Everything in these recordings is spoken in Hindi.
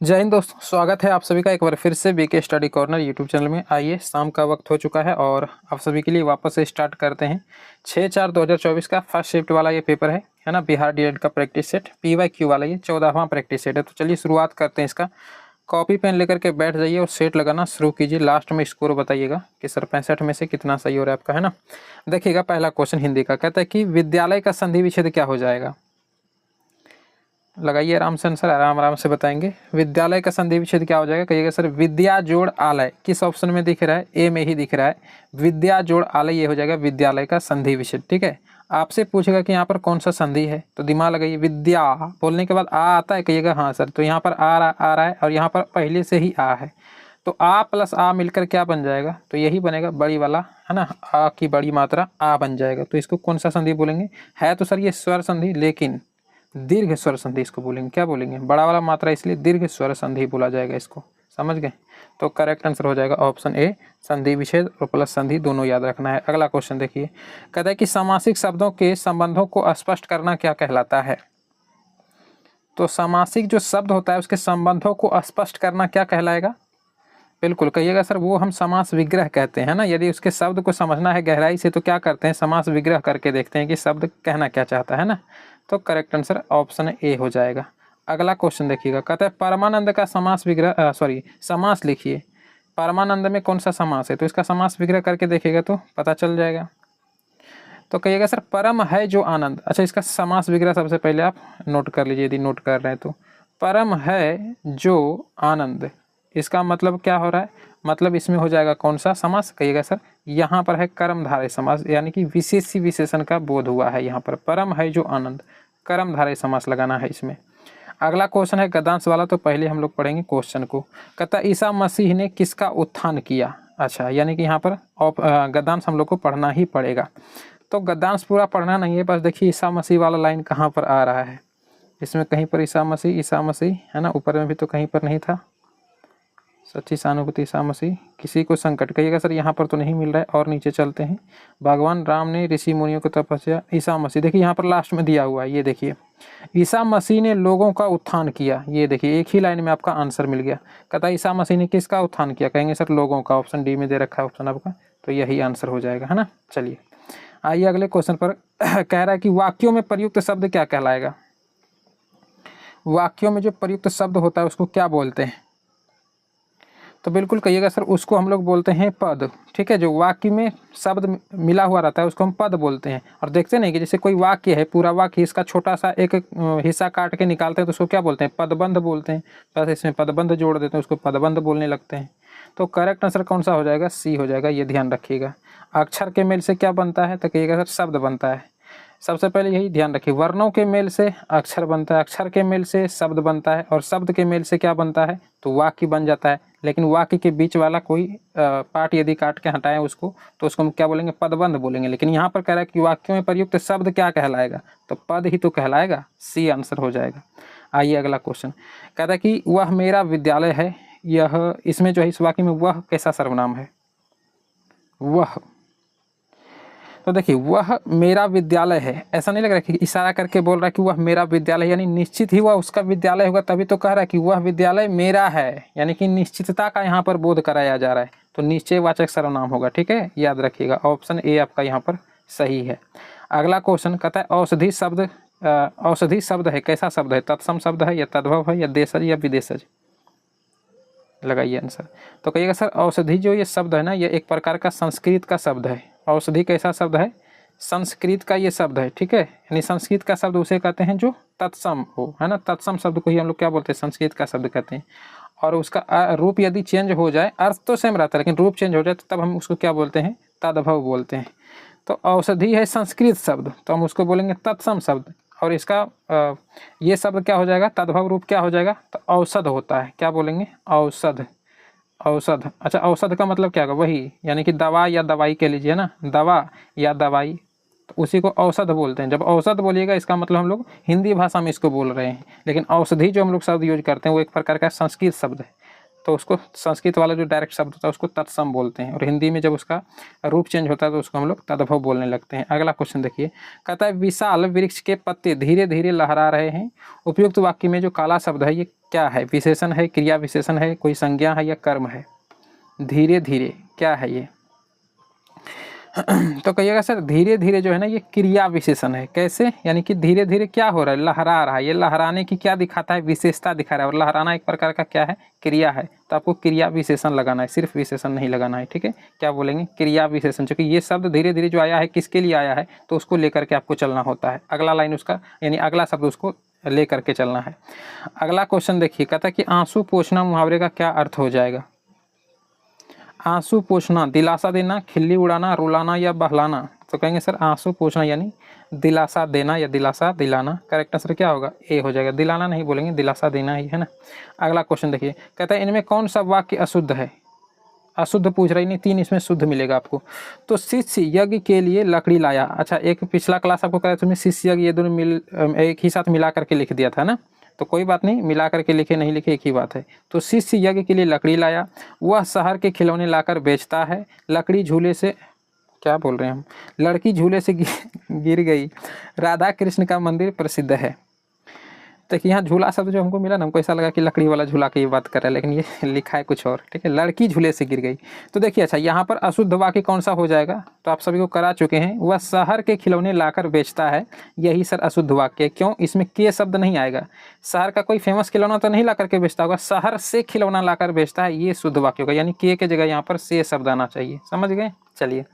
जय हिंद दोस्तों, स्वागत है आप सभी का एक बार फिर से BK study corner YouTube channel में। आइए, शाम का वक्त हो चुका है और आप सभी के लिए वापस से स्टार्ट करते हैं 6/4/2024 का फर्स्ट शिफ्ट वाला ये पेपर है ना। बिहार डीएड का प्रैक्टिस सेट PYQ वाला ये 14वां प्रैक्टिस सेट है। तो चलिए शुरुआत करते हैं इसका। कॉपी पेन लेकर के बैठ जाइए और सेट लगाना शुरू कीजिए। लास्ट में स्कोर बताइएगा कि सर 65 में से कितना सही हो रहा है आपका, है ना। देखिएगा, पहला क्वेश्चन हिंदी का कहता है कि विद्यालय का संधि विच्छेद क्या हो जाएगा। लगाइए आराम से आंसर, आराम से बताएंगे। विद्यालय का संधि विच्छेद क्या हो जाएगा, कहिएगा सर विद्या जोड़ आलय। किस ऑप्शन में दिख रहा है? ए में ही दिख रहा है, विद्या जोड़ आलय। ये हो जाएगा विद्यालय का संधि विच्छेद। ठीक है, आपसे पूछेगा कि यहाँ पर कौन सा संधि है, तो दिमाग लगाइए। विद्या बोलने के बाद आ आता है, कहिएगा हाँ सर। तो यहाँ पर आ रहा है और यहाँ पर पहले से ही आ है, तो आ प्लस आ मिलकर क्या बन जाएगा, तो यही बनेगा बड़ी वाला, है ना। आ की बड़ी मात्रा आ बन जाएगा। तो इसको कौन सा संधि बोलेंगे? है तो सर ये स्वर संधि, लेकिन दीर्घ स्वर संधि इसको बोलेंगे। क्या बोलेंगे? बड़ा वाला मात्रा, इसलिए दीर्घ स्वर संधि बोला जाएगा इसको। समझ गए? तो करेक्ट आंसर हो जाएगा ऑप्शन ए, संधि विच्छेद और प्लस संधि दोनों याद रखना है। अगला क्वेश्चन देखिए, कहता है कि समासिक शब्दों के संबंधों को स्पष्ट करना क्या कहलाता है। तो समासिक जो शब्द होता है उसके संबंधों को स्पष्ट करना क्या कहलाएगा? बिल्कुल कहिएगा सर, वो हम समास विग्रह कहते हैं ना। यदि उसके शब्द को समझना है गहराई से तो क्या करते हैं, समास विग्रह करके देखते हैं कि शब्द कहना क्या चाहता है ना। तो करेक्ट आंसर ऑप्शन ए हो जाएगा। अगला क्वेश्चन देखिएगा, कहता है परमानंद का समास विग्रह समास लिखिए। परमानंद में कौन सा समास है, तो इसका समास विग्रह करके देखिएगा तो पता चल जाएगा। तो कहिएगा सर परम है जो आनंद। अच्छा, इसका समास विग्रह सबसे पहले आप नोट कर लीजिए, यदि नोट कर रहे हैं तो। परम है जो आनंद, इसका मतलब क्या हो रहा है? मतलब इसमें हो जाएगा कौन सा समास, कहिएगा सर यहाँ पर है कर्मधारय समास, यानी कि विशेषी विशेषण का बोध हुआ है यहाँ पर। परम है जो आनंद, कर्मधारय समास लगाना है इसमें। अगला क्वेश्चन है गद्यांश वाला, तो पहले हम लोग पढ़ेंगे क्वेश्चन को। कहता ईसा मसीह ने किसका उत्थान किया। अच्छा, यानी कि यहाँ पर गद्यांश हम लोग को पढ़ना ही पड़ेगा। तो गद्यांश पूरा पढ़ना नहीं है, बस देखिए ईसा मसीह वाला लाइन कहाँ पर आ रहा है। इसमें कहीं पर ईसा मसीह है ना, ऊपर में भी तो कहीं पर नहीं था। सच्ची सहानुभूति ईसा मसीह, किसी को संकट, कहिएगा सर यहाँ पर तो नहीं मिल रहा है। और नीचे चलते हैं, भगवान राम ने ऋषि मुनियों को तपस्या, ईसा मसीह, देखिए यहाँ पर लास्ट में दिया हुआ है, ये देखिए ईसा मसीह ने लोगों का उत्थान किया। ये देखिए एक ही लाइन में आपका आंसर मिल गया। कहता है ईसा मसीह ने किसका उत्थान किया, कहेंगे सर लोगों का। ऑप्शन डी में दे रखा है ऑप्शन आपका, तो यही आंसर हो जाएगा, है ना। चलिए आइए अगले क्वेश्चन पर। कह रहा है कि वाक्यों में प्रयुक्त शब्द क्या कहलाएगा। वाक्यों में जो प्रयुक्त शब्द होता है उसको क्या बोलते हैं, तो बिल्कुल कहिएगा सर उसको हम लोग बोलते हैं पद। ठीक है, जो वाक्य में शब्द मिला हुआ रहता है उसको हम पद बोलते हैं। और देखते नहीं कि जैसे कोई वाक्य है, पूरा वाक्य, इसका छोटा सा एक हिस्सा काट के निकालते हैं तो उसको क्या बोलते हैं, पदबंध बोलते हैं। बस इसमें पदबंध जोड़ देते हैं, उसको पदबंध बोलने लगते हैं। तो करेक्ट आंसर कौन सा हो जाएगा? सी हो जाएगा, ये ध्यान रखिएगा। अक्षर के मेल से क्या बनता है, तो कहिएगा सर शब्द बनता है। सबसे पहले यही ध्यान रखिए, वर्णों के मेल से अक्षर बनता है, अक्षर के मेल से शब्द बनता है, और शब्द के मेल से क्या बनता है, तो वाक्य बन जाता है। लेकिन वाक्य के बीच वाला कोई पार्ट यदि काट के हटाएं उसको, तो उसको हम क्या बोलेंगे, पदबंध बोलेंगे। लेकिन यहाँ पर कह रहा है कि वाक्यों में प्रयुक्त शब्द क्या कहलाएगा, तो पद ही तो कहलाएगा। सी आंसर हो जाएगा। आइए अगला क्वेश्चन, कहता है कि वह मेरा विद्यालय है। यह इसमें जो है, इस वाक्य में वह कैसा सर्वनाम है, वह। तो देखिए वह मेरा विद्यालय है, ऐसा नहीं लग रहा है कि इशारा करके बोल रहा है कि वह मेरा विद्यालय, यानी निश्चित ही वह उसका विद्यालय होगा, तभी तो कह रहा है कि वह विद्यालय मेरा है, यानी कि निश्चितता का यहाँ पर बोध कराया जा रहा है। तो निश्चयवाचक सर्वनाम होगा। ठीक है, याद रखिएगा, ऑप्शन ए आपका यहाँ पर सही है। अगला क्वेश्चन कहता है औषधि शब्द, औषधि शब्द है, कैसा शब्द है, तत्सम शब्द है या तद्भव है या देशज या विदेशज। लगाइए आंसर। तो कहिएगा सर औषधि जो ये शब्द है ना, ये एक प्रकार का संस्कृत का शब्द है। औषधि कैसा शब्द है, संस्कृत का ये शब्द है। ठीक है, यानी संस्कृत का शब्द उसे कहते हैं जो तत्सम हो, है ना। तत्सम शब्द को ही हम लोग क्या बोलते हैं, संस्कृत का शब्द कहते हैं। और उसका रूप यदि चेंज हो जाए, अर्थ तो सेम रहता है लेकिन रूप चेंज हो जाए, तो तब हम उसको क्या बोलते हैं, तद्भव बोलते हैं। तो औषधि है संस्कृत शब्द, तो हम उसको बोलेंगे तत्सम शब्द। और इसका ये शब्द क्या हो जाएगा, तद्भव रूप क्या हो जाएगा, तो औषध होता है। क्या बोलेंगे, औषध, औषध। अच्छा, औषध का मतलब क्या होगा, वही, यानी कि दवा या दवाई कह लीजिए ना, दवा या दवाई, तो उसी को औषध बोलते हैं। जब औषध बोलिएगा इसका मतलब हम लोग हिंदी भाषा में इसको बोल रहे हैं, लेकिन औषधि जो हम लोग शब्द यूज करते हैं वो एक प्रकार का संस्कृत शब्द है। तो उसको संस्कृत वाला जो डायरेक्ट शब्द होता है उसको तत्सम बोलते हैं, और हिंदी में जब उसका रूप चेंज होता है तो उसको हम लोग तद्भव बोलने लगते हैं। अगला क्वेश्चन देखिए, कहता है विशाल वृक्ष के पत्ते धीरे धीरे लहरा रहे हैं। उपयुक्त वाक्य में जो काला शब्द है ये क्या है? विशेषण है, क्रिया विशेषण है, कोई संज्ञा है या कर्म है? धीरे धीरे क्या है ये? तो कहिएगा सर धीरे धीरे जो है ना ये क्रिया विशेषण है। कैसे? यानी कि धीरे धीरे क्या हो रहा है? लहरा रहा है। ये लहराने की क्या दिखाता है? विशेषता दिखा रहा है, और लहराना एक प्रकार का क्या है? क्रिया है। तो आपको क्रिया विशेषण लगाना है, सिर्फ विशेषण नहीं लगाना है, ठीक है? क्या बोलेंगे? क्रिया विशेषण। चूंकि ये शब्द धीरे धीरे जो आया है किसके लिए आया है, तो उसको लेकर के आपको चलना होता है। अगला लाइन उसका यानी अगला शब्द उसको ले करके चलना है। अगला क्वेश्चन देखिए, कहता है कि आंसू पोंछना मुहावरे का क्या अर्थ हो जाएगा? आंसू पोंछना, दिलासा देना, खिल्ली उड़ाना, रुलाना या बहलाना? तो कहेंगे सर आंसू पोंछना यानी दिलासा देना या दिलासा दिलाना। करेक्ट आंसर क्या होगा? ए हो जाएगा। दिलाना नहीं बोलेंगे, दिलासा देना ही है ना। अगला क्वेश्चन देखिए, कहता है इनमें कौन सा वाक्य अशुद्ध है? अशुद्ध पूछ रही नहीं, 3 इसमें शुद्ध मिलेगा आपको। तो शिष्य यज्ञ के लिए लकड़ी लाया। अच्छा, एक पिछला क्लास आपको कराया तुम्हें शिष्य यज्ञ ये दोनों एक ही साथ मिला करके लिख दिया था ना, तो कोई बात नहीं, मिला करके लिखे नहीं लिखे एक ही बात है। तो शिष्य यज्ञ के लिए लकड़ी लाया, वह शहर के खिलौने लाकर बेचता है। लकड़ी झूले से, क्या बोल रहे हैं हम, लड़की झूले से गिर गई। राधा कृष्ण का मंदिर प्रसिद्ध है। देखिए यहाँ झूला शब्द जो हमको मिला ना, हमको ऐसा लगा कि लकड़ी वाला झूला की बात कर रहा है, लेकिन ये लिखा है कुछ और, ठीक है। लड़की झूले से गिर गई। तो देखिए अच्छा यहाँ पर अशुद्ध वाक्य कौन सा हो जाएगा? तो आप सभी को करा चुके हैं, वह शहर के खिलौने लाकर बेचता है, यही सर अशुद्ध वाक्य है। क्यों? इसमें के शब्द नहीं आएगा। शहर का कोई फेमस खिलौना तो नहीं ला करके बेचता होगा, शहर से खिलौना लाकर बेचता है, ये शुद्ध वाक्य होगा। यानी के जगह यहाँ पर से शब्द आना चाहिए। समझ गए? चलिए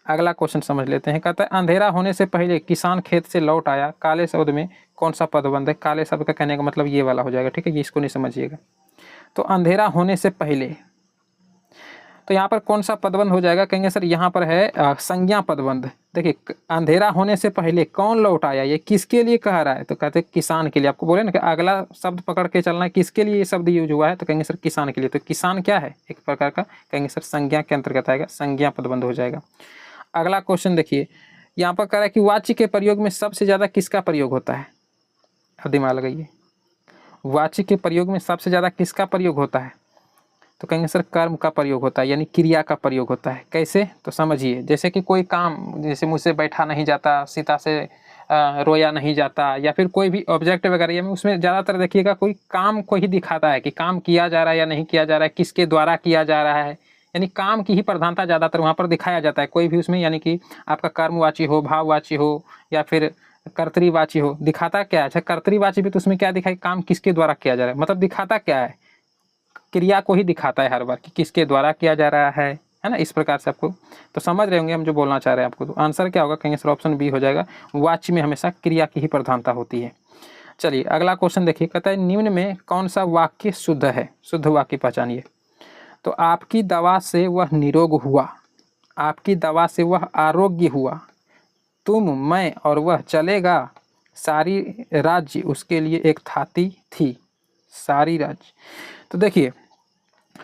अगला क्वेश्चन समझ लेते हैं। कहता है अंधेरा होने से पहले किसान खेत से लौट आया। काले शब्द में कौन सा पदबंध है? काले शब्द का कहने का मतलब ये वाला हो जाएगा, ठीक है, ये इसको नहीं समझिएगा। तो अंधेरा होने से पहले, तो यहाँ पर कौन सा पदबंध हो जाएगा? कहेंगे सर यहाँ पर है संज्ञा पदबंध। देखिए अंधेरा होने से पहले कौन लौट आया, ये किसके लिए कह रहा है? तो कहते हैं किसान के लिए। आपको बोले ना कि अगला शब्द पकड़ के चलना है, किसके लिए ये शब्द यूज हुआ है? तो कहेंगे सर किसान के लिए। तो किसान क्या है? एक प्रकार का, कहेंगे सर संज्ञा के अंतर्गत आएगा, संज्ञा पदबंध हो जाएगा। अगला क्वेश्चन देखिए, यहाँ पर कह रहा है कि वाच्य के प्रयोग में सबसे ज़्यादा किसका प्रयोग होता है? अब दिमाग लगाइए, वाच्य के प्रयोग में सबसे ज़्यादा किसका प्रयोग होता है? तो कहेंगे सर कर्म का प्रयोग होता है, यानी क्रिया का प्रयोग होता है। कैसे? तो समझिए, जैसे कि कोई काम, जैसे मुझसे बैठा नहीं जाता, सीता से रोया नहीं जाता, या फिर कोई भी ऑब्जेक्ट वगैरह, या उसमें ज़्यादातर देखिएगा कोई काम को ही दिखाता है कि काम किया जा रहा है या नहीं किया जा रहा है, किसके द्वारा किया जा रहा है, यानी काम की ही प्रधानता ज़्यादातर वहाँ पर दिखाया जाता है। कोई भी उसमें यानी कि आपका कर्मवाची हो, भाववाची हो, या फिर कर्तृवाची हो, दिखाता क्या है? अच्छा कर्तृवाची भी तो उसमें क्या दिखाए? काम किसके द्वारा किया जा रहा है, मतलब दिखाता क्या है? क्रिया को ही दिखाता है हर बार कि किसके द्वारा किया जा रहा है ना। इस प्रकार से आपको तो समझ रहे होंगे हम जो बोलना चाह रहे हैं आपको। तो आंसर क्या होगा? कहेंगे सर ऑप्शन बी हो जाएगा, वाच्य में हमेशा क्रिया की ही प्रधानता होती है। चलिए अगला क्वेश्चन देखिए, कहता है निम्न में कौन सा वाक्य शुद्ध है? शुद्ध वाक्य पहचानिए। तो आपकी दवा से वह निरोग हुआ, आपकी दवा से वह आरोग्य हुआ, तुम, मैं और वह चलेगा, सारी राज्य उसके लिए एक थाती थी। सारी राज्य, तो देखिए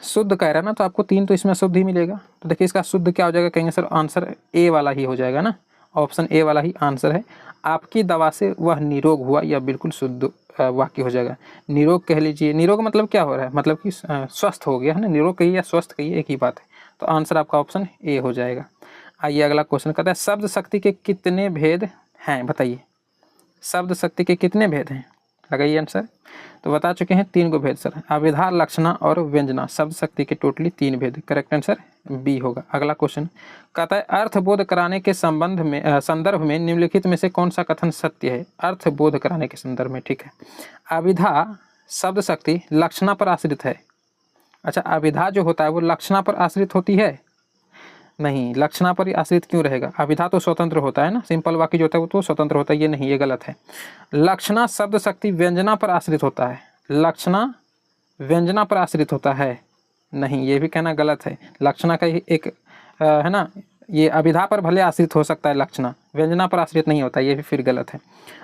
शुद्ध कह रहा है ना, तो आपको 3 तो इसमें शुद्ध ही मिलेगा। तो देखिए इसका शुद्ध क्या हो जाएगा? कहेंगे सर आंसर ए वाला ही हो जाएगा ना, ऑप्शन ए वाला ही आंसर है। आपकी दवा से वह निरोग हुआ, यह बिल्कुल शुद्ध वाक्य हो जाएगा। निरोग कह लीजिए, निरोग मतलब क्या हो रहा है? मतलब कि स्वस्थ हो गया है ना, निरोग कहिए या स्वस्थ कहिए एक ही बात है। तो आंसर आपका ऑप्शन ए हो जाएगा। आइए अगला क्वेश्चन कहता है शब्द शक्ति के कितने भेद हैं? बताइए, शब्द शक्ति के कितने भेद हैं? लगाइए आंसर। तो बता चुके हैं 3 गो भेद सर, अविधा, लक्षणा और व्यंजना। शब्द शक्ति के टोटली 3 भेद। करेक्ट आंसर बी होगा। अगला क्वेश्चन कहता है अर्थबोध कराने के संदर्भ में निम्नलिखित में से कौन सा कथन सत्य है? अर्थबोध कराने के संदर्भ में, ठीक है। अविधा शब्द शक्ति लक्षणा पर आश्रित है। अच्छा अविधा जो होता है वो लक्षणा पर आश्रित होती है? नहीं, लक्षणा पर आश्रित क्यों रहेगा? अविधा तो स्वतंत्र होता है ना, सिंपल वाक्य जो होता है वो तो स्वतंत्र होता है। ये नहीं, ये गलत है। लक्षणा शब्द शक्ति व्यंजना पर आश्रित होता है। लक्षणा व्यंजना पर आश्रित होता है? नहीं, ये भी कहना गलत है। लक्षणा का ही एक है ना, ये अविधा पर भले आश्रित हो सकता है, लक्षणा व्यंजना पर आश्रित नहीं होता, ये भी फिर गलत है।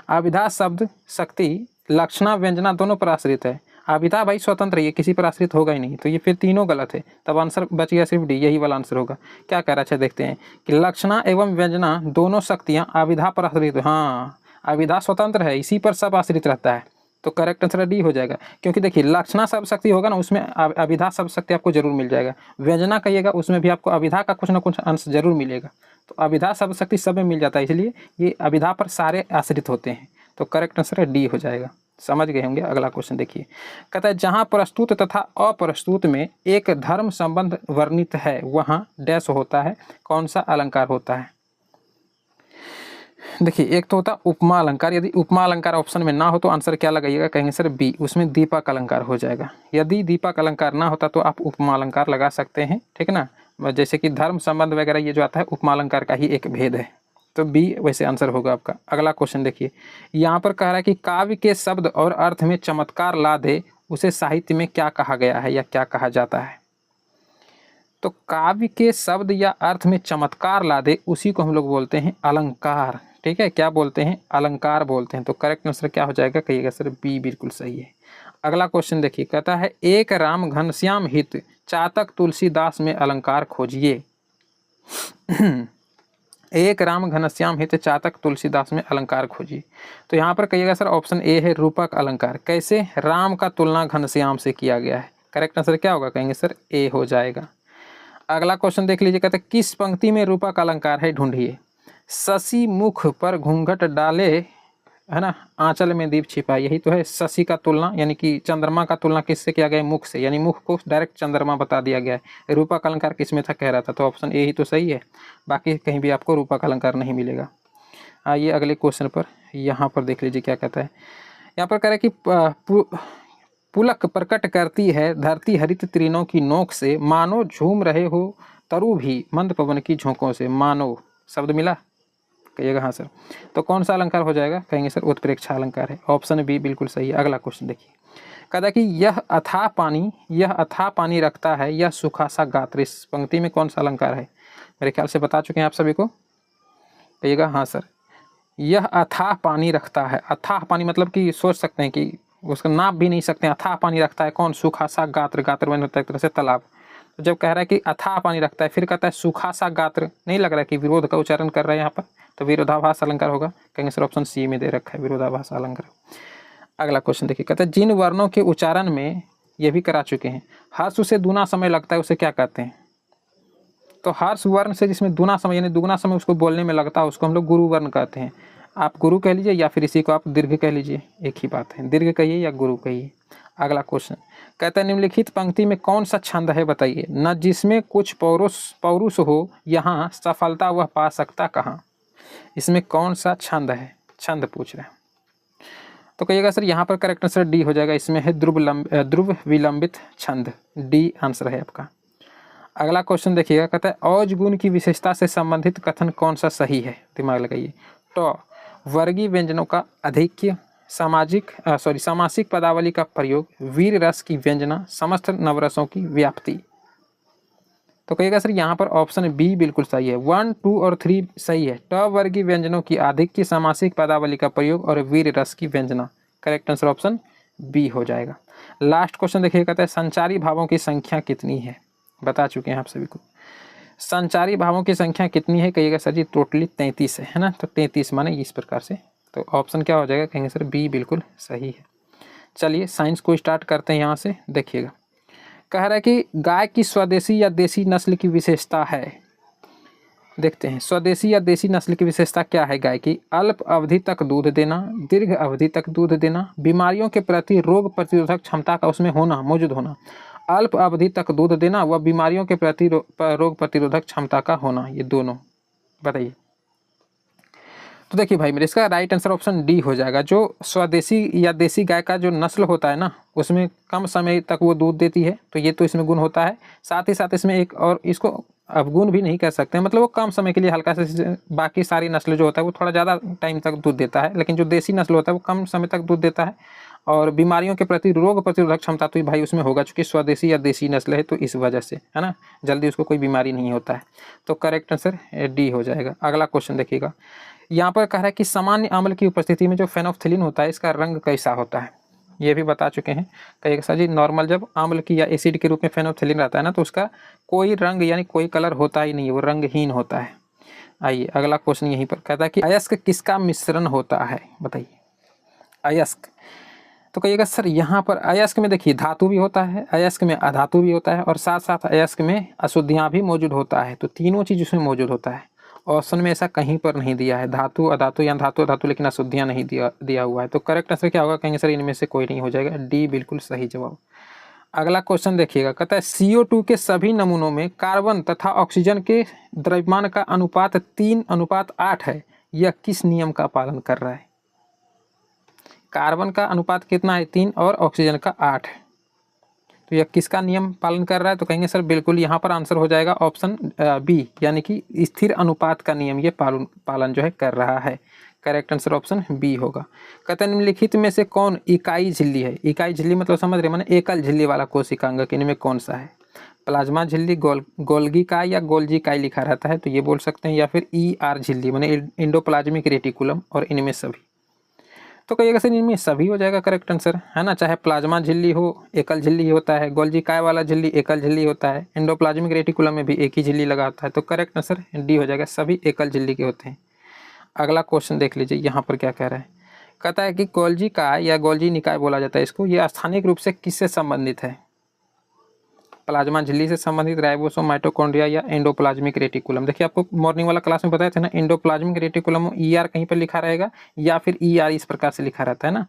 अविधा शब्द शक्ति लक्षणा व्यंजना दोनों पर आश्रित है। अविधा भाई स्वतंत्र, ये किसी पर आश्रित होगा ही नहीं, तो ये फिर तीनों गलत है। तब आंसर बच गया सिर्फ डी, यही वाला आंसर होगा। क्या कह रहा है? अच्छा देखते हैं कि लक्षणा एवं व्यंजना दोनों शक्तियाँ अविधा पर आश्रित। हाँ, अविधा स्वतंत्र है, इसी पर सब आश्रित रहता है। तो करेक्ट आंसर डी हो जाएगा। क्योंकि देखिए लक्षणा शब्द शक्ति होगा ना, उसमें अभिधा शब्द शक्ति आपको जरूर मिल जाएगा। व्यंजना कहिएगा उसमें भी आपको अभिधा का कुछ ना कुछ अंश जरूर मिलेगा। तो अभिधा शब्द शक्ति सब में मिल जाता है, इसलिए ये अभिधा पर सारे आश्रित होते हैं। तो करेक्ट आंसर डी हो जाएगा। समझ गए होंगे। अगला क्वेश्चन देखिए, कहता है जहाँ प्रस्तुत तथा अप्रस्तुत में एक धर्म संबंध वर्णित है वहाँ डैश होता है, कौन सा अलंकार होता है। देखिए एक तो होता उपमा अलंकार, यदि उपमा अलंकार ऑप्शन में ना हो तो आंसर क्या लगाइएगा, कहेंगे सर बी, उसमें दीपक अलंकार हो जाएगा। यदि दीपक अलंकार ना होता तो आप उपमा अलंकार लगा सकते हैं, ठीक है ना। जैसे कि धर्म संबंध वगैरह ये जो आता है उपमा अलंकार का ही एक भेद है, तो बी वैसे आंसर होगा आपका। अगला क्वेश्चन देखिए, यहाँ पर कह रहा है कि काव्य के शब्द और अर्थ में चमत्कार ला दे उसे साहित्य में क्या कहा गया है या क्या कहा जाता है। तो काव्य के शब्द या अर्थ में चमत्कार ला दे उसी को हम लोग बोलते हैं अलंकार, ठीक है। क्या बोलते हैं, अलंकार बोलते हैं। तो करेक्ट आंसर क्या हो जाएगा, कहिएगा सर बी बिल्कुल सही है। अगला क्वेश्चन देखिए, कहता है एक राम घनश्याम हित चातक तुलसीदास में अलंकार खोजिए। एक राम घनश्याम हित चातक तुलसीदास में अलंकार खोजिए। तो यहाँ पर कहिएगा सर ऑप्शन ए है रूपक अलंकार। कैसे, राम का तुलना घनश्याम से किया गया है। करेक्ट आंसर क्या होगा, कहेंगे सर ए हो जाएगा। अगला क्वेश्चन देख लीजिए, कहते हैं किस पंक्ति में रूपक अलंकार है ढूंढिए। शशि मुख पर घूंघट डाले, है ना, आंचल में दीप छिपा, यही तो है। शशि का तुलना यानी कि चंद्रमा का तुलना किससे किया गया है, मुख से, यानी मुख को डायरेक्ट चंद्रमा बता दिया गया है। रूपक अलंकार किस में था कह रहा था, तो ऑप्शन ए ही तो सही है, बाकी कहीं भी आपको रूपक अलंकार नहीं मिलेगा। आइए अगले क्वेश्चन पर, यहाँ पर देख लीजिए क्या कहता है। यहाँ पर कह रहा है कि पुलक प्रकट करती है धरती हरित तीनों की नोक से, मानो झूम रहे हो तरु भी मंद पवन की झोंकों से। मानो शब्द मिला, कहिएगा हाँ सर। तो कौन सा अलंकार हो जाएगा, कहेंगे सर उत्प्रेक्षा अलंकार है। ऑप्शन बी बिल्कुल सही है। अगला क्वेश्चन देखिए, कहता है कि यह अथाह पानी रखता है, यह सूखा सा गात्र। इस पंक्ति में कौन सा अलंकार है, मेरे ख्याल से बता चुके हैं आप सभी को, कहिएगा हाँ सर। यह अथाह पानी रखता है, अथाह पानी मतलब कि सोच सकते हैं कि उसका नाप भी नहीं सकते हैं। अथाह पानी रखता है कौन, सूखा सा गात्र, गात्र बन होता है एक तरह से तालाब। तो जब कह रहा है कि अथाह पानी रखता है, फिर कहता है सूखा सा गात्र, नहीं लग रहा है कि विरोध का उच्चारण कर रहा है यहाँ पर, तो विरोधाभास अलंकार होगा। कहेंगे सर ऑप्शन सी में दे रखा है विरोधाभास अलंकार। अगला क्वेश्चन देखिए, कहते हैं जिन वर्णों के उच्चारण में, ये भी करा चुके हैं, हर्ष उसे दूना समय लगता है उसे क्या कहते हैं। तो हर्ष वर्ण से जिसमें दूना समय यानी दुगना समय उसको बोलने में लगता है उसको हम लोग गुरु वर्ण कहते हैं। आप गुरु कह लीजिए या फिर इसी को आप दीर्घ कह लीजिए, एक ही बात है, दीर्घ कहिए या गुरु कहिए। अगला क्वेश्चन कहता है निम्नलिखित पंक्ति में कौन सा छंद है बताइए, न जिसमें कुछ पौरुष हो यहाँ सफलता वह पा सकता कहाँ। इसमें कौन सा छंद है, छंद पूछ रहे हैं। तो कहिएगा सर यहाँ पर करेक्ट आंसर डी हो जाएगा। इसमें है ध्रुव विलंबित छंद, डी आंसर है आपका। अगला क्वेश्चन देखिएगा, कहता है औज गुण की विशेषता से संबंधित कथन कौन सा सही है, दिमाग लगाइए। तो वर्गीय व्यंजनों का आधिक्य, समासिक पदावली का प्रयोग, वीर रस की व्यंजना, समस्त नवरसों की व्याप्ति। तो कहिएगा सर यहाँ पर ऑप्शन बी बिल्कुल सही है। 1, 2 और 3 सही है। ट वर्गीय व्यंजनों की आधिक्य, समासिक पदावली का प्रयोग और वीर रस की व्यंजना। करेक्ट आंसर ऑप्शन बी हो जाएगा। लास्ट क्वेश्चन देखिए, कहता है संचारी भावों की संख्या कितनी है, बता चुके हैं आप सभी को। संचारी भावों की संख्या कितनी है, कहिएगा सर जी टोटली 33 है ना। तो 33 माने इस प्रकार से, तो ऑप्शन क्या हो जाएगा, कहेंगे सर बी बिल्कुल सही है। चलिए साइंस को स्टार्ट करते हैं यहाँ से। देखिएगा कह रहा है कि गाय की स्वदेशी या देसी नस्ल की विशेषता है, देखते हैं स्वदेशी या देसी नस्ल की विशेषता क्या है गाय की। अल्प अवधि तक दूध देना, दीर्घ अवधि तक दूध देना, बीमारियों के प्रति रोग प्रतिरोधक क्षमता का उसमें होना, मौजूद होना। अल्प अवधि तक दूध देना व बीमारियों के प्रति रोग प्रतिरोधक क्षमता का होना, ये दोनों बताइए। तो देखिए भाई मेरे, इसका राइट आंसर ऑप्शन डी हो जाएगा। जो स्वदेशी या देसी गाय का जो नस्ल होता है ना, उसमें कम समय तक वो दूध देती है, तो ये तो इसमें गुण होता है। साथ ही साथ इसमें एक और, इसको अवगुण भी नहीं कह सकते, मतलब वो कम समय के लिए हल्का सा, बाकी सारी नस्ल जो होता है वो थोड़ा ज़्यादा टाइम तक दूध देता है, लेकिन जो देसी नस्ल होता है वो कम समय तक दूध देता है। और बीमारियों के प्रति रोग प्रतिरोधक क्षमता तो भाई उसमें होगा, चूँकि स्वदेशी या देसी नस्ल है तो इस वजह से, है ना, जल्दी उसको कोई बीमारी नहीं होता है। तो करेक्ट आंसर डी हो जाएगा। अगला क्वेश्चन देखिएगा, यहाँ पर कह रहा है कि सामान्य अम्ल की उपस्थिति में जो फेनोल्फथलीन होता है इसका रंग कैसा होता है, ये भी बता चुके हैं। कहिएगा सर जी नॉर्मल जब अम्ल की या एसिड के रूप में फेनोल्फथलीन रहता है ना, तो उसका कोई रंग यानी कोई कलर होता ही नहीं है, वो रंगहीन होता है। आइए अगला क्वेश्चन यहीं पर कहता है कि अयस्क किसका मिश्रण होता है, बताइए। अयस्क तो कहिएगा सर यहाँ पर अयस्क में देखिए धातु भी होता है, अयस्क में अधातु भी होता है और साथ साथ अयस्क में अशुद्धियाँ भी मौजूद होता है। तो तीनों चीज़ उसमें मौजूद होता है। ऑप्शन में ऐसा कहीं पर नहीं दिया है, धातु अधातु या धातु अधातु लेकिन अशुद्धियाँ नहीं दिया हुआ है। तो करेक्ट आंसर क्या होगा, कहेंगे सर इनमें से कोई नहीं हो जाएगा, डी बिल्कुल सही जवाब। अगला क्वेश्चन देखिएगा, कहता है CO2 के सभी नमूनों में कार्बन तथा ऑक्सीजन के द्रव्यमान का अनुपात 3:8 है, यह किस नियम का पालन कर रहा है। कार्बन का अनुपात कितना है 3 और ऑक्सीजन का 8 है, तो यह किसका नियम पालन कर रहा है। तो कहेंगे सर बिल्कुल यहाँ पर आंसर हो जाएगा ऑप्शन बी, यानी कि स्थिर अनुपात का नियम ये पालन जो है कर रहा है। करेक्ट आंसर ऑप्शन बी होगा। कहते हैं निम्नलिखित में से कौन इकाई झिल्ली है। इकाई झिल्ली मतलब समझ रहे माने एकल झिल्ली वाला कोशिकांग इनमें कौन सा है। प्लाज्मा झिल्ली, गोल्गी काय या गोल्जी काय लिखा रहता है तो ये बोल सकते हैं, या फिर ER झिल्ली माने इंडोप्लाज्मिक रेटिकुलम और इनमें सभी। तो कहिएगा सर इनमें सभी हो जाएगा करेक्ट आंसर, है ना। चाहे प्लाज्मा झिल्ली हो एकल झिल्ली होता है, गोल्जी काय वाला झिल्ली एकल झिल्ली होता है, इंडोप्लाज्मिक रेटिकुलम में भी एक ही झिल्ली लगा होता है। तो करेक्ट आंसर डी हो जाएगा, सभी एकल झिल्ली के होते हैं। अगला क्वेश्चन देख लीजिए यहाँ पर क्या कह रहा है। कहता है कि गोल्जी काय या गोल्जी निकाय बोला जाता है इसको, ये स्थानिक रूप से किससे संबंधित है। प्लाज्मा झिल्ली से संबंधित, राइबोसोम, माइटोकॉन्ड्रिया या एंडोप्लाज्मिक रेटिकुलम। देखिए आपको मॉर्निंग वाला क्लास में बताया था ना, एंडोप्लाज्मिक रेटिकुलम ER कहीं पर लिखा रहेगा या फिर ER इस प्रकार से लिखा रहता है ना।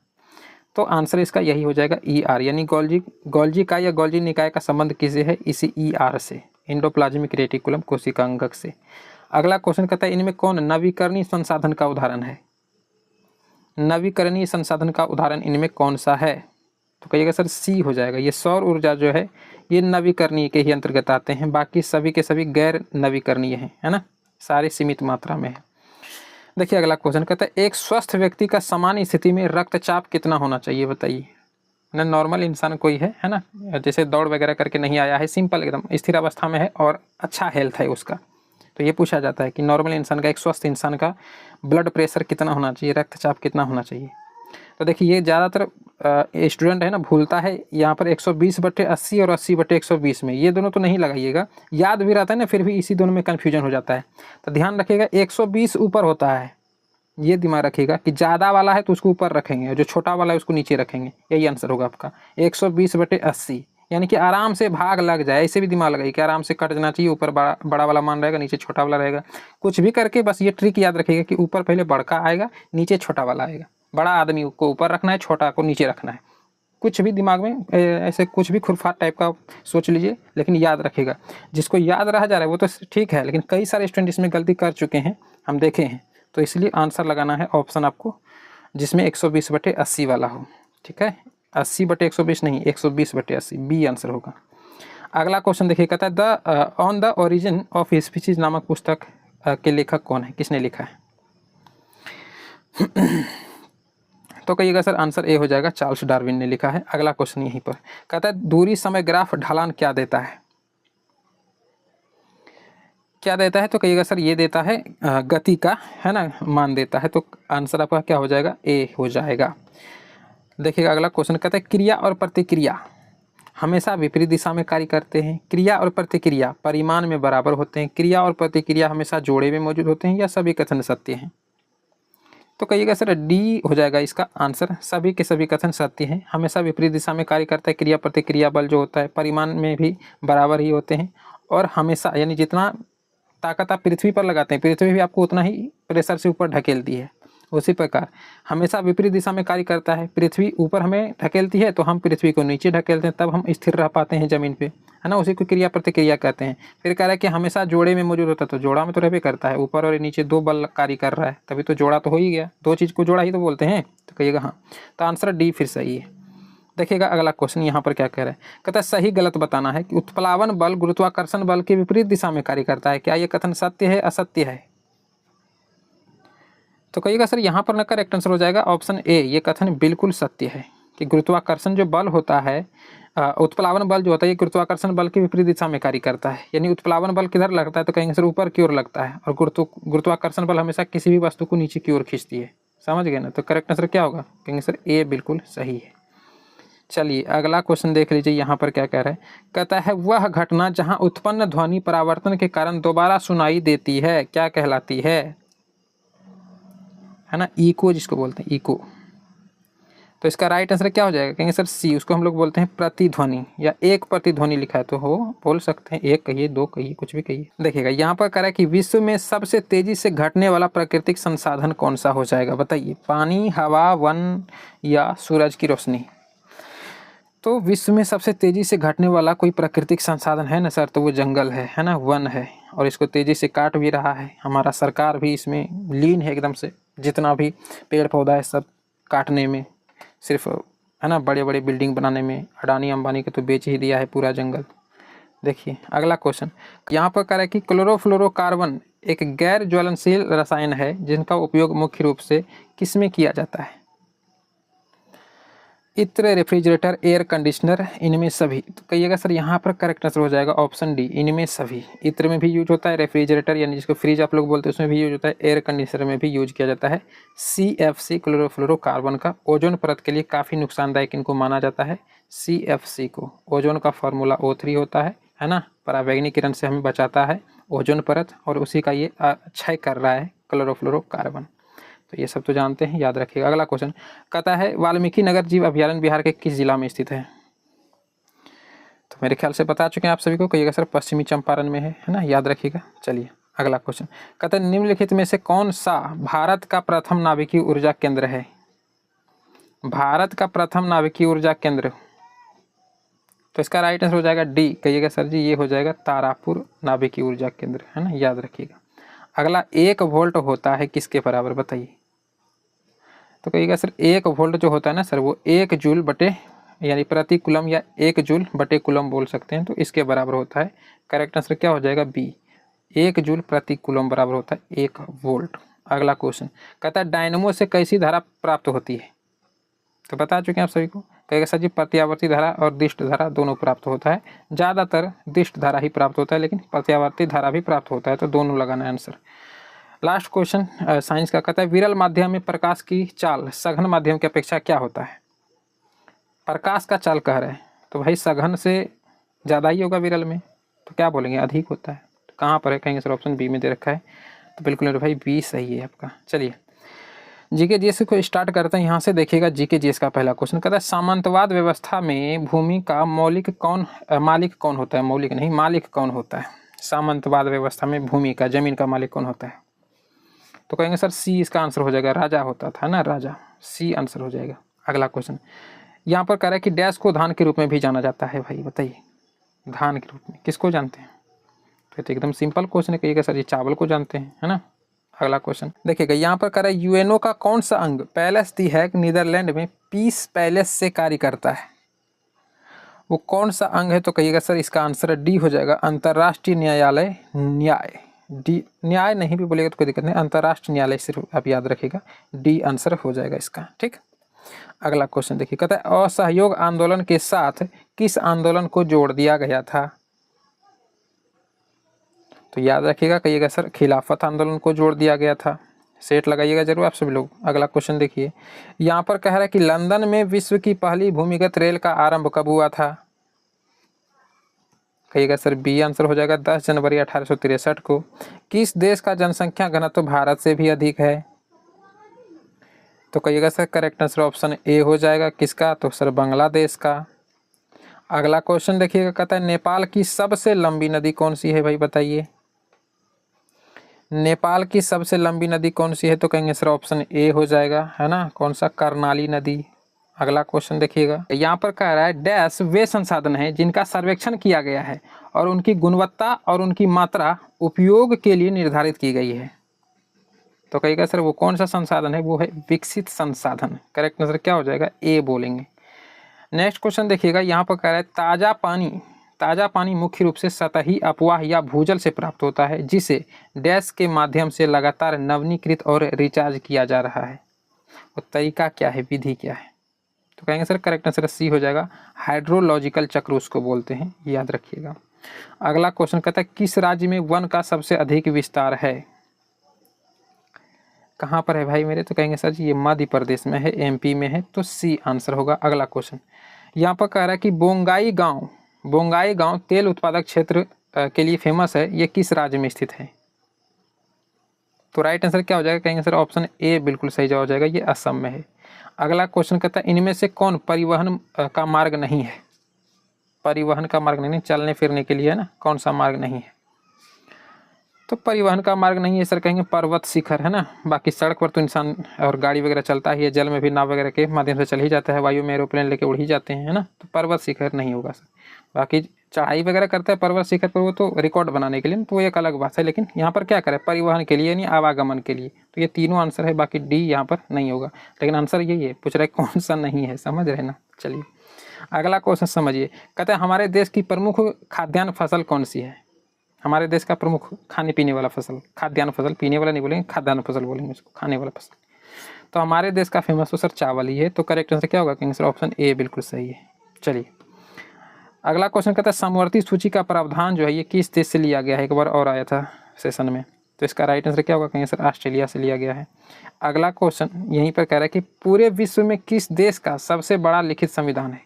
तो आंसर इसका यही हो जाएगा ER, यानी गोल्जी काय या गोल्जी निकाय का संबंध किससे है, इसी ER से, एंडोप्लाज्मिक रेटिकुलम कोशिकांगक से। अगला क्वेश्चन कहता है इनमें कौन नवीकरणीय संसाधन का उदाहरण है। नवीकरणीय संसाधन का उदाहरण इनमें कौन सा है। तो कहिएगा सर सी हो जाएगा, ये सौर ऊर्जा जो है ये नवीकरणीय के ही अंतर्गत आते हैं, बाकी सभी के सभी गैर नवीकरणीय हैं, है ना, सारे सीमित मात्रा में है। देखिए अगला क्वेश्चन कहता है एक स्वस्थ व्यक्ति का सामान्य स्थिति में रक्तचाप कितना होना चाहिए बताइए। ना नॉर्मल इंसान कोई है ना, जैसे दौड़ वगैरह करके नहीं आया है, सिंपल एकदम स्थिर अवस्था में है और अच्छा हेल्थ है उसका, तो ये पूछा जाता है कि नॉर्मल इंसान का, एक स्वस्थ इंसान का ब्लड प्रेशर कितना होना चाहिए, रक्तचाप कितना होना चाहिए। तो देखिए ये ज़्यादातर स्टूडेंट है ना भूलता है, यहाँ पर 120/80 और 80/120 में, ये दोनों तो नहीं लगाइएगा, याद भी रहता है ना, फिर भी इसी दोनों में कन्फ्यूजन हो जाता है। तो ध्यान रखिएगा 120 ऊपर होता है, ये दिमाग रखिएगा कि ज़्यादा वाला है तो उसको ऊपर रखेंगे और जो छोटा वाला है उसको नीचे रखेंगे, यही आंसर होगा आपका 120/80, यानी कि आराम से भाग लग जाए, ऐसे भी दिमाग लगाइए कि आराम से कट जाना चाहिए, ऊपर बड़ा वाला मान रहेगा, नीचे छोटा वाला रहेगा। कुछ भी करके बस ये ट्रिक याद रखिएगा कि ऊपर पहले बड़का आएगा, नीचे छोटा वाला आएगा, बड़ा आदमी को ऊपर रखना है, छोटा को नीचे रखना है। कुछ भी दिमाग में ऐसे कुछ भी खुरफाट टाइप का सोच लीजिए, लेकिन याद रखिएगा। जिसको याद रह जा रहा है वो तो ठीक है, लेकिन कई सारे स्टूडेंट इसमें गलती कर चुके हैं, हम देखे हैं। तो इसलिए आंसर लगाना है ऑप्शन आपको जिसमें 120/80 वाला हो, ठीक है, 80/120 नहीं, 120/80 बी आंसर होगा। अगला क्वेश्चन देखिए, कहता है the on the origin of species नामक पुस्तक के लेखक कौन है, किसने लिखा है। तो कहिएगा सर आंसर ए हो जाएगा, चार्ल्स डार्विन ने लिखा है। अगला क्वेश्चन यहीं पर कहता है दूरी समय ग्राफ ढलान क्या देता है, क्या देता है। तो कहिएगा सर ये देता है गति का, है ना, मान देता है। तो आंसर आपका क्या हो जाएगा, ए हो जाएगा। देखिएगा अगला क्वेश्चन कहता है क्रिया और प्रतिक्रिया हमेशा विपरीत दिशा में कार्य करते हैं, क्रिया और प्रतिक्रिया परिमाण में बराबर होते हैं, क्रिया और प्रतिक्रिया हमेशा जोड़े में मौजूद होते हैं, या सभी कथन सत्य हैं। तो कहिएगा सर डी हो जाएगा इसका आंसर, सभी के सभी कथन सत्य हैं। हमेशा विपरीत दिशा में कार्य करता है, क्रिया प्रतिक्रिया बल जो होता है परिमाण में भी बराबर ही होते हैं, और हमेशा यानी जितना ताकत आप पृथ्वी पर लगाते हैं, पृथ्वी भी आपको उतना ही प्रेशर से ऊपर ढकेलती है। उसी प्रकार हमेशा विपरीत दिशा में कार्य करता है, पृथ्वी ऊपर हमें ढकेलती है तो हम पृथ्वी को नीचे ढकेलते हैं, तब हम स्थिर रह पाते हैं ज़मीन पे, है ना, उसी को क्रिया प्रतिक्रिया कहते हैं। फिर कह रहा है कि हमेशा जोड़े में मौजूद होता है, तो जोड़ा में तो रहबे करता है, ऊपर और नीचे दो बल कार्य कर रहा है, तभी तो जोड़ा तो हो ही गया, दो चीज़ को जोड़ा ही तो बोलते हैं। तो कहिएगा हाँ, तो आंसर डी फिर सही है। देखिएगा अगला क्वेश्चन यहाँ पर क्या कह रहा है, कहता है सही गलत बताना है कि उत्प्लावन बल गुरुत्वाकर्षण बल के विपरीत दिशा में कार्य करता है, क्या ये कथन सत्य है असत्य है। तो कहिएगा सर यहाँ पर ना करेक्ट आंसर हो जाएगा ऑप्शन ए, ये कथन बिल्कुल सत्य है कि गुरुत्वाकर्षण जो बल होता है, उत्प्लावन बल जो होता है ये गुरुत्वाकर्षण बल के विपरीत दिशा में कार्य करता है। यानी उत्प्लावन बल किधर लगता है, तो कहेंगे सर ऊपर की ओर लगता है, और गुरुत्वाकर्षण बल हमेशा किसी भी वस्तु को नीचे की ओर खींचती है। समझ गए ना, तो करेक्ट आंसर क्या होगा, कहेंगे सर ए बिल्कुल सही है। चलिए अगला क्वेश्चन देख लीजिए, यहाँ पर क्या कह रहा है, कहता है वह घटना जहाँ उत्पन्न ध्वनि परावर्तन के कारण दोबारा सुनाई देती है क्या कहलाती है ना, इको जिसको बोलते हैं इको। तो इसका राइट आंसर क्या हो जाएगा, कहेंगे सर सी, उसको हम लोग बोलते हैं प्रतिध्वनि या एक प्रतिध्वनि लिखा है तो हो बोल सकते हैं, एक कहिए दो कहिए कुछ भी कहिए। देखिएगा यहाँ पर कह रहा है कि विश्व में सबसे तेजी से घटने वाला प्राकृतिक संसाधन कौन सा हो जाएगा, बताइए, पानी, हवा, वन या सूरज की रोशनी। तो विश्व में सबसे तेजी से घटने वाला कोई प्राकृतिक संसाधन है ना सर, तो वो जंगल है ना, वन है, और इसको तेजी से काट भी रहा है, हमारा सरकार भी इसमें लीन है एकदम से, जितना भी पेड़ पौधा है सब काटने में, सिर्फ है ना बड़े बड़े बिल्डिंग बनाने में। अडानी अंबानी को तो बेच ही दिया है पूरा जंगल। देखिए अगला क्वेश्चन यहाँ पर कह रहा है कि क्लोरोफ्लोरोकार्बन एक गैर ज्वलनशील रसायन है जिनका उपयोग मुख्य रूप से किसमें किया जाता है, इत्र, रेफ्रिजरेटर, एयर कंडीशनर, इनमें सभी। तो कहिएगा सर यहाँ पर करेक्ट आंसर हो जाएगा ऑप्शन डी, इनमें सभी। इत्र में भी यूज होता है, रेफ्रिजरेटर यानी जिसको फ्रिज आप लोग बोलते हैं उसमें भी यूज होता है, एयर कंडीशनर में भी यूज किया जाता है। CFC क्लोरोफ्लोरोकार्बन का ओजोन परत के लिए काफ़ी नुकसानदायक इनको माना जाता है। CFC को ओजोन का फार्मूला O3 होता है ना, पराबैंगनी किरण से हमें बचाता है ओजोन परत, और उसी का ये क्षय कर रहा है क्लोरोफ्लोरोकार्बन। तो ये सब तो जानते हैं, याद रखिएगा। अगला क्वेश्चन कहता है वाल्मीकि नगर जीव अभयारण्य बिहार के किस जिला में स्थित है, तो मेरे ख्याल से बता चुके हैं आप सभी को, कहिएगा सर पश्चिमी चंपारण में है ना, याद रखिएगा। चलिए अगला क्वेश्चन कहता है निम्नलिखित में से कौन सा भारत का प्रथम नाभिकीय ऊर्जा केंद्र है, भारत का प्रथम नाभिकीय ऊर्जा केंद्र, तो इसका राइट आंसर हो जाएगा डी, कहिएगा सर जी ये हो जाएगा तारापुर नाभिकीय ऊर्जा केंद्र, है ना, याद रखिएगा। अगला 1 वोल्ट होता है किसके बराबर, बताइए, तो कहिएगा सर 1 वोल्ट जो होता है ना सर वो 1 जूल बटे यानी प्रति कुलम या 1 जूल बटे कुलम बोल सकते हैं, तो इसके बराबर होता है। करेक्ट आंसर क्या हो जाएगा बी, 1 जूल प्रति कुलम बराबर होता है 1 वोल्ट। अगला क्वेश्चन कहता है डायनमो से कैसी धारा प्राप्त होती है, तो बता चुके हैं आप सभी को, कहेगा सर जी प्रत्यावर्ती धारा और दिष्ट धारा दोनों प्राप्त होता है, ज़्यादातर दिष्ट धारा ही प्राप्त होता है लेकिन प्रत्यावर्ती धारा भी प्राप्त होता है, तो दोनों लगाना है आंसर। लास्ट क्वेश्चन साइंस का कहता है विरल माध्यम में प्रकाश की चाल सघन माध्यम की अपेक्षा क्या होता है, प्रकाश का चाल कह रहे हैं तो भाई सघन से ज़्यादा ही होगा विरल में, तो क्या बोलेंगे अधिक होता है, तो कहाँ पर है, कहेंगे सर ऑप्शन बी में दे रखा है, तो बिल्कुल भाई बी सही है आपका। चलिए जीके जीएस को स्टार्ट करते हैं, यहाँ से देखिएगा जीके जीएस का पहला क्वेश्चन कहता है सामंतवाद व्यवस्था में भूमि का मालिक कौन होता है, मौलिक नहीं मालिक कौन होता है, सामंतवाद व्यवस्था में भूमि का जमीन का मालिक कौन होता है, तो कहेंगे सर सी इसका आंसर हो जाएगा, राजा होता था ना, राजा, सी आंसर हो जाएगा। अगला क्वेश्चन यहाँ पर कह रहा है कि डैश को धान के रूप में भी जाना जाता है, भाई बताइए धान के रूप में किसको जानते हैं, तो एकदम सिंपल क्वेश्चन है, कहिएगा सर ये चावल को जानते हैं, है ना। अगला क्वेश्चन देखिएगा यहाँ पर कह रहा है यूएनओ का कौन सा अंग पैलेस दी हैग नीदरलैंड में पीस पैलेस से कार्य करता है, वो कौन सा अंग है, तो कहिएगा सर इसका आंसर डी हो जाएगा अंतर्राष्ट्रीय न्यायालय, न्याय, डी, न्याय नहीं भी बोलेगा तो कोई दिक्कत नहीं, अंतर्राष्ट्रीय न्यायालय सिर्फ आप याद रखिएगा, डी आंसर हो जाएगा इसका, ठीक। अगला क्वेश्चन देखिए कहता है असहयोग आंदोलन के साथ किस आंदोलन को जोड़ दिया गया था, तो याद रखिएगा कहिएगा सर खिलाफत आंदोलन को जोड़ दिया गया था, सेट लगाइएगा जरूर आप सभी लोग। अगला क्वेश्चन देखिए यहाँ पर कह रहा है कि लंदन में विश्व की पहली भूमिगत रेल का आरंभ कब हुआ था, कहिएगा सर बी आंसर हो जाएगा 10 जनवरी 1863 को। किस देश का जनसंख्या घनत्व भारत से भी अधिक है, तो कहिएगा sir correct answer option A हो जाएगा, किसका, तो सर बांग्लादेश का। अगला क्वेश्चन देखिएगा कहता है नेपाल की सबसे लंबी नदी कौन सी है, भाई बताइए नेपाल की सबसे लंबी नदी कौन सी है, तो कहेंगे सर ऑप्शन ए हो जाएगा, है ना, कौन सा, कर्णाली नदी। अगला क्वेश्चन देखिएगा यहाँ पर कह रहा है डैश वे संसाधन हैं जिनका सर्वेक्षण किया गया है और उनकी गुणवत्ता और उनकी मात्रा उपयोग के लिए निर्धारित की गई है, तो कहिएगा सर वो कौन सा संसाधन है, वो है विकसित संसाधन। करेक्ट आंसर क्या हो जाएगा, ए बोलेंगे। नेक्स्ट क्वेश्चन देखिएगा यहाँ पर कह रहा है ताज़ा पानी मुख्य रूप से सतही अपवाह या भूजल से प्राप्त होता है जिसे डैश के माध्यम से लगातार नवीनीकृत और रिचार्ज किया जा रहा है, वो तरीका क्या है, विधि क्या है, तो कहेंगे सर करेक्ट आंसर सी हो जाएगा, हाइड्रोलॉजिकल चक्र उसको बोलते हैं, याद रखिएगा। अगला क्वेश्चन कहता है किस राज्य में वन का सबसे अधिक विस्तार है, कहाँ पर है भाई मेरे, तो कहेंगे सर जी ये मध्य प्रदेश में है, MP में है, तो सी आंसर होगा। अगला क्वेश्चन यहाँ पर कह रहा है कि बोंगाई गांव तेल उत्पादक क्षेत्र के लिए फेमस है, ये किस राज्य में स्थित है, तो राइट आंसर क्या हो जाएगा, कहेंगे सर ऑप्शन ए बिल्कुल सही जवाब हो जाएगा, ये असम में है। अगला क्वेश्चन कहता है इनमें से कौन परिवहन का मार्ग नहीं है? परिवहन का मार्ग नहीं, चलने फिरने के लिए है ना, कौन सा मार्ग नहीं है? तो परिवहन का मार्ग नहीं है सर, कहेंगे पर्वत शिखर है ना। बाकी सड़क पर तो इंसान और गाड़ी वगैरह चलता ही है, जल में भी नाव वगैरह के माध्यम से चल ही जाता है, वायु में एरोप्लेन लेके उड़ ही जाते हैं है ना। तो पर्वत शिखर नहीं होगा सर। बाकी चढ़ाई वगैरह करता है पर्वत शिखर पर, वो तो रिकॉर्ड बनाने के लिए, तो वो एक अलग बात है। लेकिन यहाँ पर क्या करें, परिवहन के लिए यानी आवागमन के लिए। तो ये तीनों आंसर है, बाकी डी यहाँ पर नहीं होगा। लेकिन आंसर यही है, पूछ रहे कौन सा नहीं है, समझ रहे ना। चलिए अगला क्वेश्चन समझिए, कहते हैं हमारे देश की प्रमुख खाद्यान्न फसल कौन सी है? हमारे देश का प्रमुख खाने पीने वाला फसल, खाद्यान्न फसल, पीने वाला नहीं बोलेंगे, खाद्यान्न फसल बोलेंगे उसको, खाने वाला फसल। तो हमारे देश का फेमस तो सर चावल ही है। तो करेक्ट आंसर क्या होगा? आंसर ऑप्शन ए बिल्कुल सही है। चलिए अगला क्वेश्चन कहता है समवर्ती सूची का प्रावधान जो है ये किस देश से लिया गया है? एक बार और आया था सेशन में। तो इसका राइट आंसर क्या होगा? कहेंगे सर ऑस्ट्रेलिया से लिया गया है। अगला क्वेश्चन यहीं पर कह रहा है कि पूरे विश्व में किस देश का सबसे बड़ा लिखित संविधान है?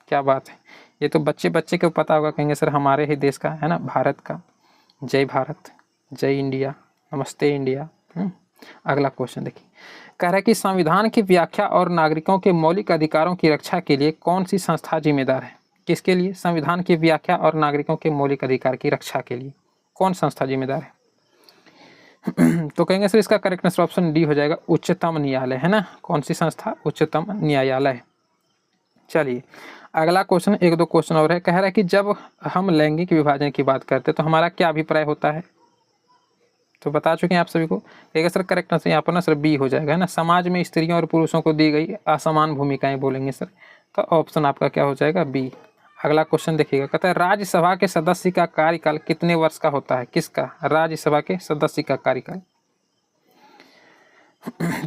क्या बात है, ये तो बच्चे को पता होगा। कहेंगे सर हमारे ही देश का है ना, भारत का। जय भारत, जय इंडिया, नमस्ते इंडिया। अगला क्वेश्चन देखिए, कह रहा है कि संविधान की व्याख्या और नागरिकों के मौलिक अधिकारों की रक्षा के लिए कौन सी संस्था जिम्मेदार है? किसके लिए? संविधान की व्याख्या और नागरिकों के मौलिक अधिकार की रक्षा के लिए कौन संस्था जिम्मेदार है? तो कहेंगे सर इसका करेक्ट आंसर ऑप्शन डी हो जाएगा, उच्चतम न्यायालय है ना। कौन सी संस्था? उच्चतम न्यायालय। चलिए अगला क्वेश्चन, एक दो क्वेश्चन और है। कह रहा है कि जब हम लैंगिक विभाजन की बात करते हैं तो हमारा क्या अभिप्राय होता है? तो बता चुके हैं आप सभी को। कहेगा सर करेक्ट आंसर यहाँ पर ना सर बी हो जाएगा है ना। समाज में स्त्रियों और पुरुषों को दी गई असमान भूमिकाएं बोलेंगे सर। तो ऑप्शन आपका क्या हो जाएगा? बी। अगला क्वेश्चन देखिएगा, कहता है राज्यसभा के सदस्य का कार्यकाल कितने वर्ष का होता है? किसका? राज्यसभा के सदस्य का कार्यकाल।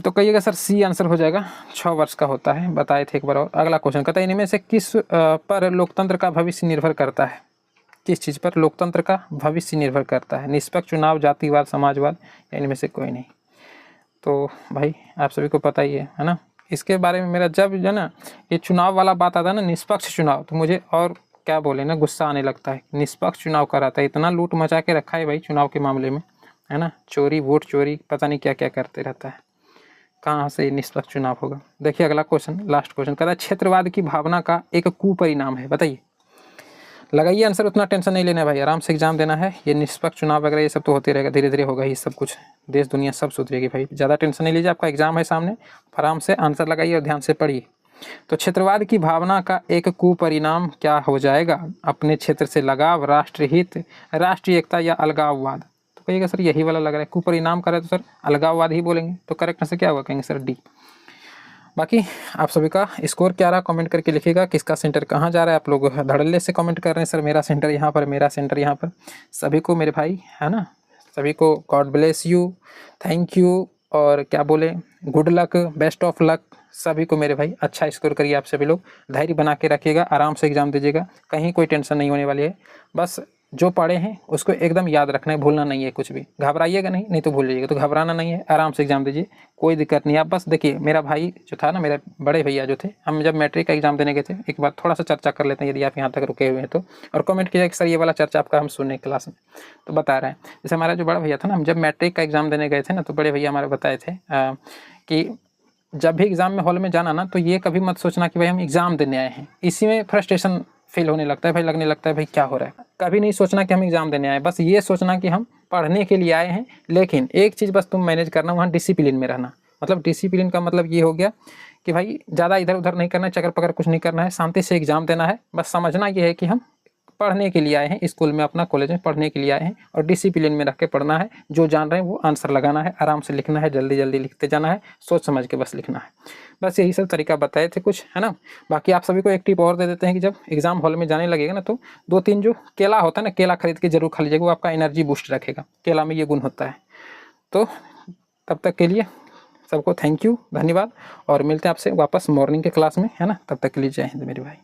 तो कहिएगा सर सी आंसर हो जाएगा, 6 वर्ष का होता है, बताए थे एक बार और। अगला क्वेश्चन कहता है इनमें से किस पर लोकतंत्र का भविष्य निर्भर करता है? किस चीज़ पर लोकतंत्र का भविष्य निर्भर करता है? निष्पक्ष चुनाव, जातिवाद, समाजवाद, या इनमें से कोई नहीं? तो भाई आप सभी को पता ही है ना। इसके बारे में मेरा जब जो ना ये चुनाव वाला बात आता है ना, निष्पक्ष चुनाव, तो मुझे और क्या बोले ना गुस्सा आने लगता है। निष्पक्ष चुनाव कराता है, इतना लूट मचा के रखा है भाई चुनाव के मामले में है ना। चोरी, वोट चोरी, पता नहीं क्या क्या करते रहता है। कहाँ से निष्पक्ष चुनाव होगा? देखिए अगला क्वेश्चन, लास्ट क्वेश्चन कहता है क्षेत्रवाद की भावना का एक कुपरिणाम है, बताइए। लगाइए आंसर, उतना टेंशन नहीं लेना है भाई, आराम से एग्जाम देना है। ये निष्पक्ष चुनाव वगैरह ये सब तो होते रहेगा, धीरे धीरे होगा ही सब कुछ, देश दुनिया सब सुधरेगी भाई, ज़्यादा टेंशन नहीं लीजिए। आपका एग्जाम है सामने, आराम से आंसर लगाइए और ध्यान से पढ़िए। तो क्षेत्रवाद की भावना का एक कुपरिणाम क्या हो जाएगा? अपने क्षेत्र से लगाव, राष्ट्रहित, राष्ट्रीय एकता या अलगाववाद। तो कहिएगा सर यही वाला लग रहा है, कुपरिणाम करे तो सर अलगाववाद ही बोलेंगे। तो करेक्ट आंसर क्या होगा? कहेंगे सर डी। बाकी आप सभी का स्कोर क्या रहा कमेंट करके लिखिएगा। किसका सेंटर कहाँ जा रहा है? आप लोग धड़ल्ले से कमेंट कर रहे हैं सर मेरा सेंटर यहाँ पर, मेरा सेंटर यहाँ पर। सभी को मेरे भाई है ना, सभी को God bless you, thank you, और क्या बोले, good luck, best of luck सभी को मेरे भाई। अच्छा स्कोर करिए आप सभी लोग, धैर्य बना के रखिएगा, आराम से एग्जाम दीजिएगा, कहीं कोई टेंशन नहीं होने वाली है। बस जो पढ़े हैं उसको एकदम याद रखना है, भूलना नहीं है कुछ भी। घबराइएगा नहीं तो भूल जाइएगा। तो घबराना नहीं है, आराम से एग्जाम दीजिए, कोई दिक्कत नहीं है। आप बस देखिए, मेरा भाई जो था ना, मेरे बड़े भैया जो थे, हम जब मैट्रिक का एग्जाम देने गए थे, एक बार थोड़ा सा चर्चा कर लेते हैं यदि आप यहाँ तक रुके हुए हैं तो, और कमेंट कीजिए कि सर ये वाला चर्चा आपका हम सुने क्लास में। तो बता रहे हैं, जैसे हमारा जो बड़ा भैया था ना, हम जब मैट्रिक का एग्जाम देने गए थे ना, तो बड़े भैया हमारे बताए थे कि जब भी एग्जाम में हॉल में जाना ना, तो ये कभी मत सोचना कि भाई हम एग्जाम देने आए हैं। इसी में फ्रस्ट्रेशन फील होने लगता है भाई, लगने लगता है भाई क्या हो रहा है। कभी नहीं सोचना कि हम एग्जाम देने आए, बस ये सोचना कि हम पढ़ने के लिए आए हैं। लेकिन एक चीज़ बस तुम मैनेज करना, वहाँ डिसिप्लिन में रहना। मतलब डिसिप्लिन का मतलब ये हो गया कि भाई ज़्यादा इधर उधर नहीं करना है, चक्कर पकड़ कुछ नहीं करना है, शांति से एग्जाम देना है। बस समझना ये है कि हम पढ़ने के लिए आए हैं, स्कूल में अपना कॉलेज में पढ़ने के लिए आए हैं, और डिसिप्लिन में रख के पढ़ना है। जो जान रहे हैं वो आंसर लगाना है, आराम से लिखना है, जल्दी जल्दी लिखते जाना है, सोच समझ के बस लिखना है। बस यही सब तरीका बताए थे कुछ, है ना। बाकी आप सभी को एक टिप और दे देते हैं कि जब एग्जाम हॉल में जाने लगेगा ना, तो 2-3 जो केला होता है ना, केला खरीद के जरूर खा लीजिएगा, वो आपका एनर्जी बूस्ट रखेगा। केला में ये गुण होता है। तो तब तक के लिए सबको थैंक यू, धन्यवाद, और मिलते हैं आपसे वापस मॉर्निंग के क्लास में, है ना। तब तक के लिए जय हिंद मेरे भाई।